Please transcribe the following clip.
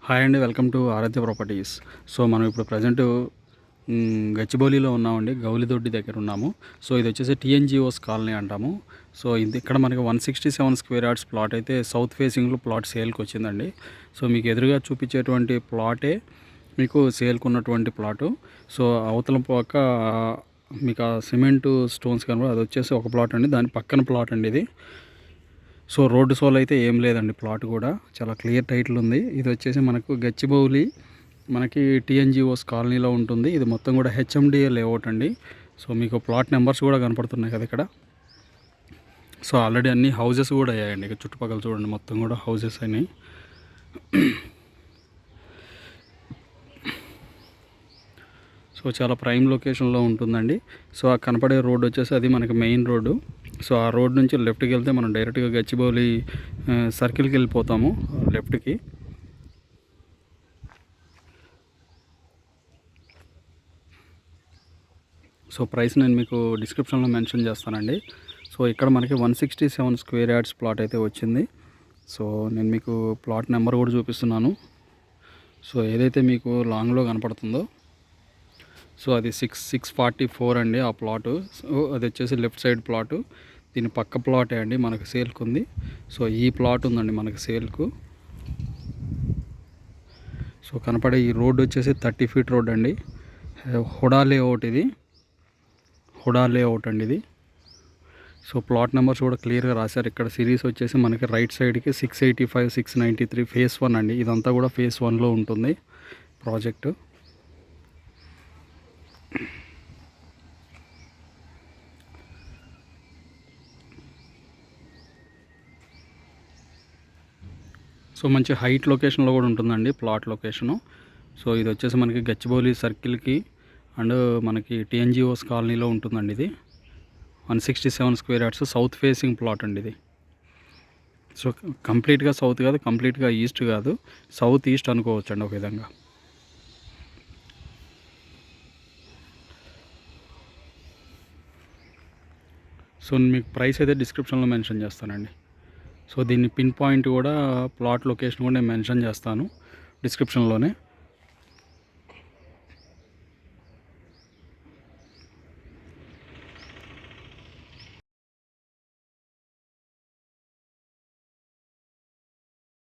Hi అండి, welcome to Aaradhya properties. So మనం ఇప్పుడు ప్రజెంట్ గచ్చిబౌలిలో ఉన్నామండి, గౌలిదొడ్డి దగ్గర ఉన్నాము. సో ఇది వచ్చేసి టీఎన్జిఓస్ కాలనీ అంటాము. సో ఇది ఇక్కడ మనకి 167 స్క్వేర్ యార్డ్స్ ప్లాట్ అయితే సౌత్ ఫేసింగ్లో ప్లాట్ సేల్కి వచ్చిందండి. సో మీకు ఎదురుగా చూపించేటువంటి ప్లాటే మీకు సేల్కి ఉన్నటువంటి ప్లాటు. సో అవతల పక్క మీకు ఆ సిమెంటు స్టోన్స్ కనుక అది వచ్చేసి ఒక ప్లాట్ అండి, దాని పక్కన ప్లాట్ అండి ఇది. సో రోడ్డు సోల్ అయితే ఏం లేదండి, ప్లాట్ కూడా చాలా క్లియర్ టైటిల్ ఉంది. ఇది వచ్చేసి మనకు గచ్చిబౌలి మనకి టీఎన్జిఓస్ కాలనీలో ఉంటుంది. ఇది మొత్తం కూడా హెచ్ఎండిఏ లేఅవుట్ అండి. సో మీకు ప్లాట్ నెంబర్స్ కూడా కనపడుతున్నాయి కదా ఇక్కడ. సో ఆల్రెడీ అన్ని హౌజెస్ కూడా అయ్యాయండి, ఇక చుట్టుపక్కల చూడండి మొత్తం కూడా హౌజెస్ అయినాయి. సో చాలా ప్రైమ్ లొకేషన్లో ఉంటుందండి. సో ఆ కనపడే రోడ్ వచ్చేసి అది మనకి మెయిన్ రోడ్డు. సో ఆ రోడ్ నుంచి లెఫ్ట్కి వెళ్తే మనం డైరెక్ట్గా గచ్చిబౌలి సర్కిల్కి వెళ్ళిపోతాము లెఫ్ట్కి. సో ప్రైస్ నేను మీకు డిస్క్రిప్షన్లో మెన్షన్ చేస్తానండి. సో ఇక్కడ మనకి 167 స్క్వేర్ యార్డ్స్ ప్లాట్ అయితే వచ్చింది. సో నేను మీకు ప్లాట్ నెంబర్ కూడా చూపిస్తున్నాను. సో ఏదైతే మీకు లాంగ్లో కనపడుతుందో సో అది 644 అండి ఆ ప్లాటు. సో అది వచ్చేసి లెఫ్ట్ సైడ్ ప్లాటు. దీని పక్క ప్లాటే అండి మనకు సేల్కు ఉంది. సో ఈ ప్లాట్ ఉందండి మనకు సేల్కు. సో కనపడే ఈ రోడ్ వచ్చేసి 30 ఫీట్ రోడ్ అండి. హుడా లేఅవుట్ ఇది, హుడా లేఅవుట్ అండి ఇది. సో ప్లాట్ నెంబర్స్ కూడా క్లియర్గా రాశారు ఇక్కడ. సిరీస్ వచ్చేసి మనకి రైట్ సైడ్కి 685, 693 ఫేస్ 1 అండి. ఇదంతా కూడా ఫేస్ 1లో ఉంటుంది ప్రాజెక్టు. సో మంచి హైట్ లొకేషన్లో కూడా ఉంటుందండి ప్లాట్ లొకేషను. సో ఇది వచ్చేసి మనకి గచ్చిబౌలి సర్కిల్కి అండ్ మనకి టీఎన్జిఓస్ కాలనీలో ఉంటుందండి. ఇది 167 square yards south facing plot అండి ఇది. సో కంప్లీట్గా సౌత్ కాదు, కంప్లీట్గా ఈస్ట్ కాదు, సౌత్ ఈస్ట్ అనుకోవచ్చు అండి ఒక విధంగా. సో మీకు ప్రైస్ అయితే డిస్క్రిప్షన్లో మెన్షన్ చేస్తానండి. సో దీన్ని పిన్ పాయింట్ కూడా ప్లాట్ లొకేషన్ కూడా నేను మెన్షన్ చేస్తాను డిస్క్రిప్షన్లోనే.